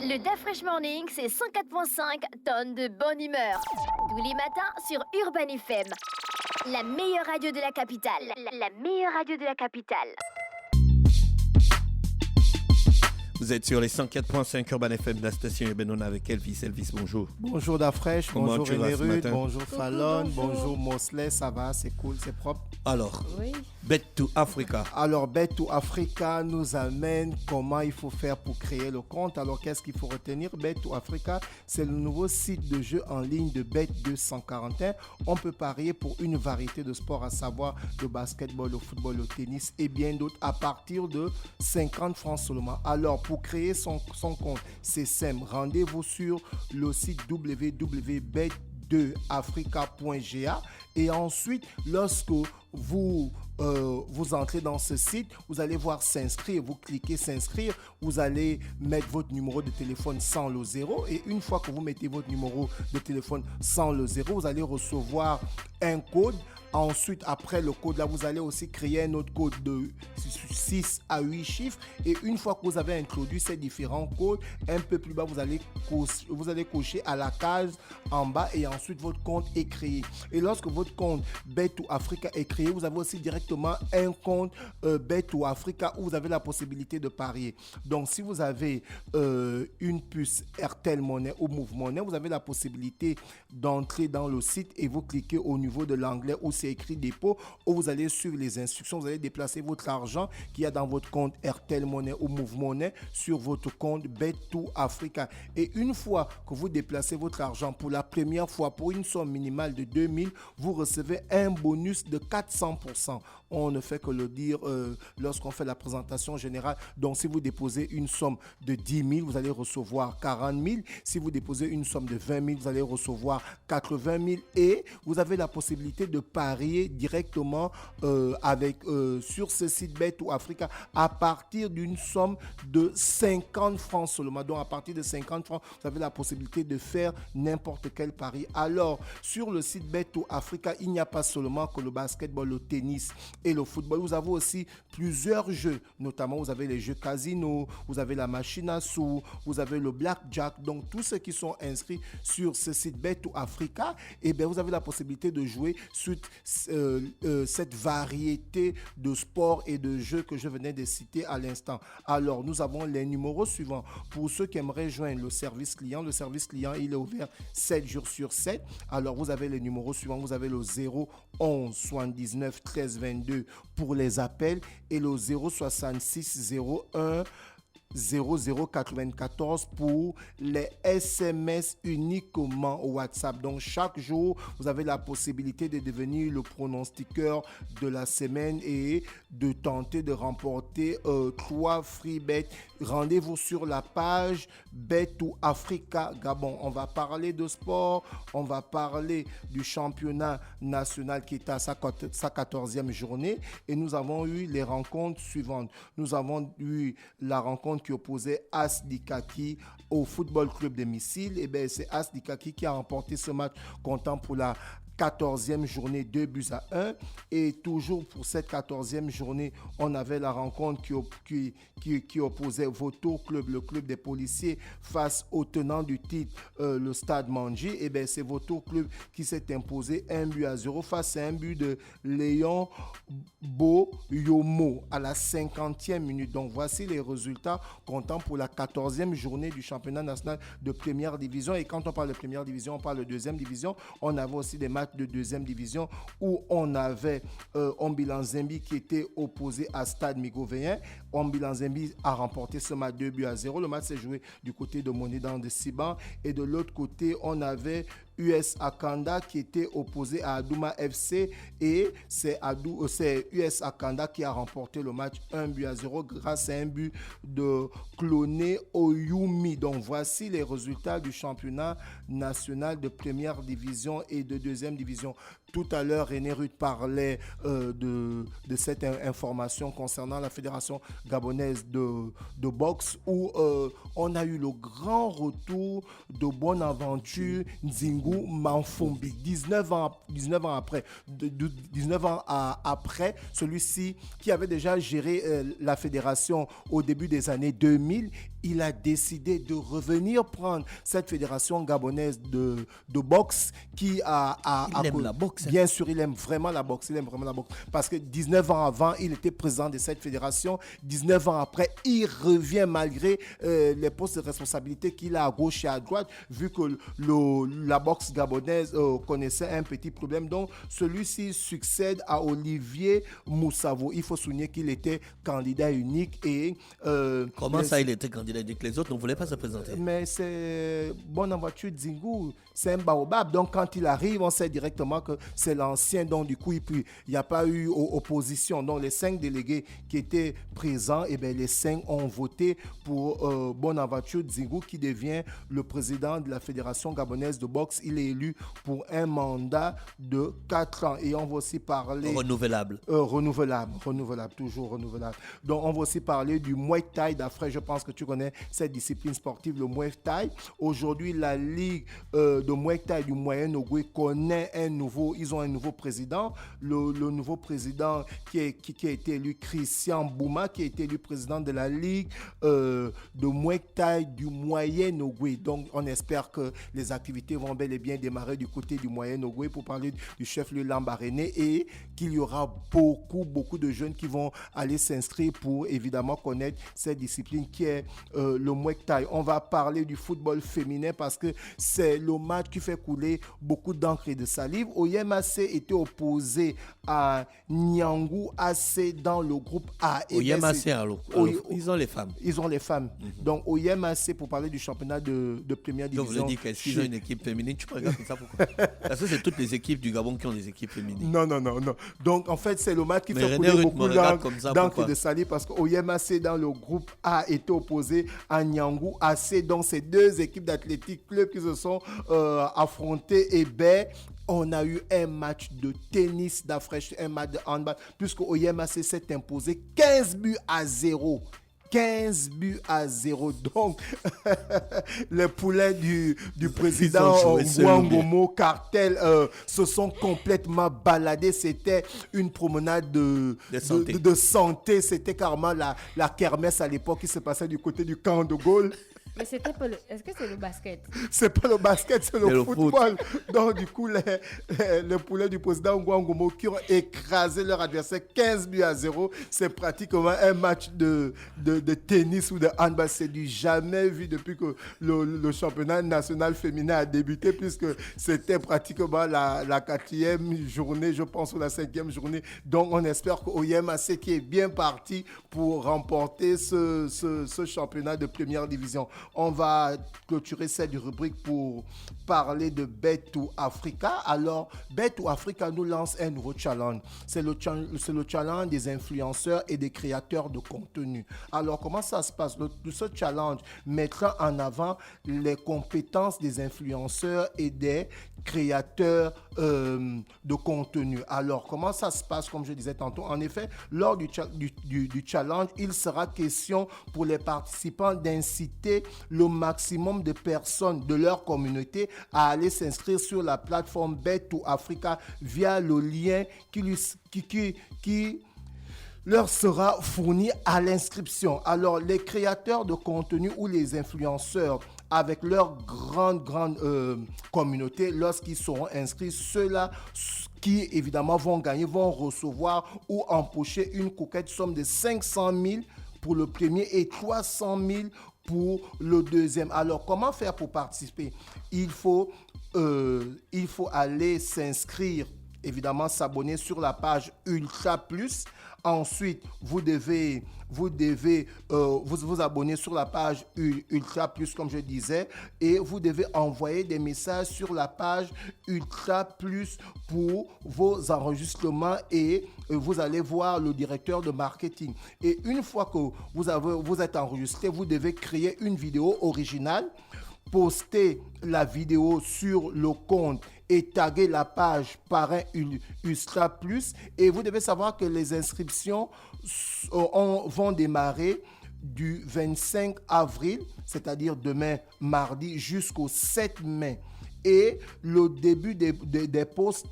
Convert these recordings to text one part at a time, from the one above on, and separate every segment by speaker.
Speaker 1: Le DaFresh Morning, c'est 104.5 tonnes de bonne humeur. Tous les matins sur Urban FM. La meilleure radio de la capitale. La meilleure radio de la capitale.
Speaker 2: Vous êtes sur les 104.5 Urban FM de la station urbaine. On est avec Elvis. Elvis, bonjour.
Speaker 3: Bonjour Dafresh,
Speaker 2: Comment
Speaker 3: bonjour
Speaker 2: tu vas ce
Speaker 3: René Rude,
Speaker 2: matin?
Speaker 3: bonjour Fallon, bonjour Mosley, ça va, c'est cool, c'est propre.
Speaker 2: Alors,
Speaker 1: Oui.
Speaker 2: Bet to Africa.
Speaker 3: Alors, Bet to Africa nous amène comment il faut faire pour créer le compte. Alors, qu'est-ce qu'il faut retenir? Bet to Africa, c'est le nouveau site de jeu en ligne de Bet241. On peut parier pour une variété de sports, à savoir le basketball, le football, le tennis et bien d'autres à partir de 50 francs seulement. Alors, pour créer son compte, c'est simple. Rendez-vous sur le site www.bet2africa.ga et ensuite, lorsque vous entrez dans ce site, vous allez voir s'inscrire, vous cliquez s'inscrire, vous allez mettre votre numéro de téléphone sans le 0 et une fois que vous mettez votre numéro de téléphone sans le 0, vous allez recevoir un code. Ensuite, après le code là, vous allez aussi créer un autre code de 6 à 8 chiffres et une fois que vous avez introduit ces différents codes, un peu plus bas, vous allez cocher à la case en bas et ensuite votre compte est créé. Et lorsque votre compte Bet2Africa est créé, vous avez aussi directement un compte Bet2Africa où vous avez la possibilité de parier. Donc, si vous avez une puce RTL Money ou Move Money, vous avez la possibilité d'entrer dans le site et vous cliquez au niveau de l'anglais où c'est écrit dépôt, où vous allez suivre les instructions, vous allez déplacer votre argent qu'il y a dans votre compte RTL Money ou Move Money sur votre compte Bet2Africa. Et une fois que vous déplacez votre argent pour la première fois pour une somme minimale de 2000, vous recevez un bonus de 400%. On ne fait que le dire lorsqu'on fait la présentation générale. Donc, si vous déposez une somme de 10 000, vous allez recevoir 40 000. Si vous déposez une somme de 20 000, vous allez recevoir 80 000. Et vous avez la possibilité de parier directement sur ce site Bet2Africa à partir d'une somme de 50 francs seulement. Donc, à partir de 50 francs, vous avez la possibilité de faire n'importe quel pari. Alors, sur le site Bet2Africa, il n'y a pas seulement que le basketball, le tennis et le football. Vous avez aussi plusieurs jeux. Notamment, vous avez les jeux casino, vous avez la machine à sous, vous avez le blackjack. Donc, tous ceux qui sont inscrits sur ce site Bet2Africa, eh bien, vous avez la possibilité de jouer sur cette variété de sports et de jeux que je venais de citer à l'instant. Alors, nous avons les numéros suivants. Pour ceux qui aimeraient joindre le service client, il est ouvert 7 jours sur 7. Alors, vous avez les numéros suivants. Vous avez le 011 79 13 22 pour les appels et le 066 01 0094 pour les SMS uniquement au WhatsApp. Donc, chaque jour, vous avez la possibilité de devenir le pronostiqueur de la semaine et de tenter de remporter 3 free bets. Rendez-vous sur la page Bet2Africa Gabon. On va parler de sport, on va parler du championnat national qui est à sa 14e journée et nous avons eu les rencontres suivantes. Nous avons eu la rencontre qui opposait As Dikaki au Football Club de Missile. Et bien, c'est As Dikaki qui a remporté ce match comptant pour la 14e journée 2-1. Et toujours pour cette 14e journée, on avait la rencontre qui opposait Voto Club, le club des policiers, face au tenant du titre, le Stade Manji. Et bien, c'est Voto Club qui s'est imposé 1-0 face à un but de Léon Boyomo à la 50e minute. Donc, voici les résultats comptant pour la 14e journée du championnat national de première division. Et quand on parle de première division, on parle de deuxième division. On avait aussi des matchs de deuxième division où on avait Ombilan Zembi qui était opposé à Stade Migovéen. Ombilan Zembi a remporté ce match 2-0. Le match s'est joué du côté de Monédan de Siban et de l'autre côté on avait US Akanda qui était opposé à Adouma FC et c'est US Akanda qui a remporté le match 1-0 grâce à un but de Cloné Oyumi. Donc voici les résultats du championnat national de première division et de deuxième division. Tout à l'heure, René Rude parlait de cette information concernant la Fédération gabonaise de boxe où on a eu le grand retour de Bonaventure Nzingu Manfombi. 19 ans après, 19 ans après, celui-ci qui avait déjà géré la fédération au début des années 2000 il a décidé de revenir prendre cette fédération gabonaise de boxe qui
Speaker 2: Il aime la boxe.
Speaker 3: Bien sûr, il aime vraiment la boxe. Parce que 19 ans avant, il était président de cette fédération. 19 ans après, il revient malgré les postes de responsabilité qu'il a à gauche et à droite, vu que la boxe gabonaise connaissait un petit problème. Donc, celui-ci succède à Olivier Moussavo. Il faut souligner qu'il était candidat unique et...
Speaker 2: Comment ça, il était candidat unique? Les autres ne voulaient pas se présenter.
Speaker 3: Mais c'est Bonaventure Dzingu, c'est un baobab. Donc, quand il arrive, on sait directement que c'est l'ancien. Donc, du coup, il n'y a pas eu opposition. Donc, les 5 délégués qui étaient présents, et bien, les 5 ont voté pour Bonaventure Dzingu, qui devient le président de la Fédération gabonaise de boxe. Il est élu pour un mandat de 4 ans. Et on va aussi parler...
Speaker 2: Renouvelable.
Speaker 3: Renouvelable, toujours renouvelable. Donc, on va aussi parler du Muay Thai d'Afrique. Je pense que tu connais cette discipline sportive, le Muay Thai. Aujourd'hui, la Ligue de Muay Thai du Moyen-Ogooué connaît ils ont un nouveau président. Le nouveau président qui a été élu, Christian Bouma, qui a été élu président de la Ligue de Muay Thai du Moyen-Ogooué. Donc, on espère que les activités vont bel et bien démarrer du côté du Moyen-Ogooué pour parler du chef-lieu Lambaréné et qu'il y aura beaucoup de jeunes qui vont aller s'inscrire pour évidemment connaître cette discipline qui est le Muay Thai. On va parler du football féminin parce que c'est le match qui fait couler beaucoup d'encre et de salive. Oyem AC était opposé à Nyangou AC dans le groupe A.
Speaker 2: Oyem AC, ils ont les femmes.
Speaker 3: Ils ont les femmes. Donc Oyem AC, pour parler du championnat de première division.
Speaker 2: Je vous le dis qu'ils ont une équipe féminine. Tu me regardes comme ça, pourquoi? Parce que c'est toutes les équipes du Gabon qui ont des équipes féminines.
Speaker 3: Non. Donc en fait, c'est le match qui fait couler beaucoup d'encre et de salive parce que Oyem AC dans le groupe A était opposé à Nyangou AC. Donc ces 2 équipes d'athlétique club qui se sont affrontées. Et ben, on a eu un match de tennis d'Afrique, un match de handball, puisque OYMAC s'est imposé 15-0. 15-0. Donc, les poulets du président Ngouangomo Cartel se sont complètement baladés. C'était une promenade de santé. C'était carrément la kermesse à l'époque qui se passait du côté du camp de Gaulle.
Speaker 4: Mais c'était pas est-ce que c'est le basket?
Speaker 3: C'est pas le basket, c'est le football. Donc, du coup, les poulets du président Ngouangomo qui ont écrasé leur adversaire 15-0. C'est pratiquement un match de tennis ou de handball. C'est du jamais vu depuis que le championnat national féminin a débuté, puisque c'était pratiquement la 4e journée, je pense, ou la 5e journée. Donc, on espère que OYMAC qui est bien parti pour remporter ce championnat de première division. On va clôturer cette rubrique pour parler de Bet2Africa. Alors, Bet2Africa nous lance un nouveau challenge. C'est le challenge des influenceurs et des créateurs de contenu. Alors, comment ça se passe? Ce challenge mettra en avant les compétences des influenceurs et des créateurs de contenu. Alors, comment ça se passe? Comme je disais tantôt, en effet, lors du challenge, il sera question pour les participants d'inciter le maximum de personnes de leur communauté à aller s'inscrire sur la plateforme Bet2Africa via le lien qui leur sera fourni à l'inscription. Alors, les créateurs de contenu ou les influenceurs avec leur grande communauté, lorsqu'ils seront inscrits, ceux-là qui évidemment vont gagner, vont recevoir ou empocher une coquette somme de 500 000 pour le premier et 300 000 pour le deuxième. Alors, comment faire pour participer? Il faut aller s'inscrire, évidemment s'abonner sur la page Ultra Plus. Ensuite, vous devez vous abonner sur la page Ultra Plus, comme je disais, et vous devez envoyer des messages sur la page Ultra Plus pour vos enregistrements et vous allez voir le directeur de marketing. Et une fois que vous êtes enregistré, vous devez créer une vidéo originale, poster la vidéo sur le compte et taguer la page Parrain Ultra Plus. Et vous devez savoir que les inscriptions vont démarrer du 25 avril, c'est-à-dire demain mardi, jusqu'au 7 mai. Et le début des posts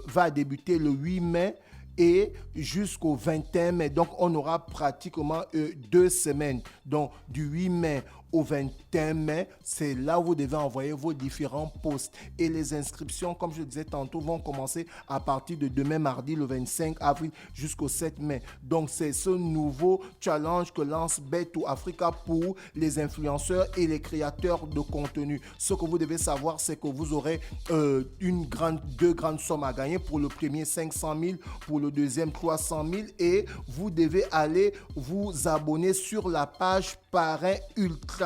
Speaker 3: va débuter le 8 mai et jusqu'au 21 mai. Donc, on aura pratiquement 2 semaines. Donc, du 8 mai au 21 mai, c'est là où vous devez envoyer vos différents posts. Et les inscriptions, comme je le disais tantôt, vont commencer à partir de demain mardi, le 25 avril, jusqu'au 7 mai. Donc, c'est ce nouveau challenge que lance Bet2Africa pour les influenceurs et les créateurs de contenu. Ce que vous devez savoir, c'est que vous aurez deux grandes sommes à gagner. Pour le premier, 500 000. Pour le deuxième, 300 000. Et vous devez aller vous abonner sur la page Parrain Ultra.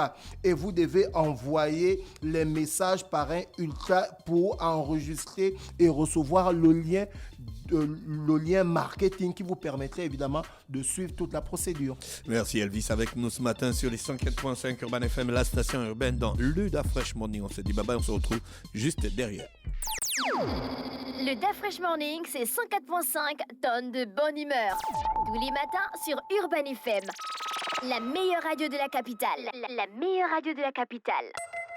Speaker 3: Et vous devez envoyer les messages Parrain Ultra pour enregistrer et recevoir le lien marketing qui vous permettrait évidemment de suivre toute la procédure.
Speaker 2: Merci Elvis avec nous ce matin sur les 104.5 Urban FM, la station urbaine dans le Da Fresh Morning. On se dit bye bye, on se retrouve juste derrière.
Speaker 1: Le Da Fresh Morning, c'est 104.5 tonnes de bonne humeur. Tous les matins sur Urban FM. La meilleure radio de la capitale. La meilleure radio de la capitale.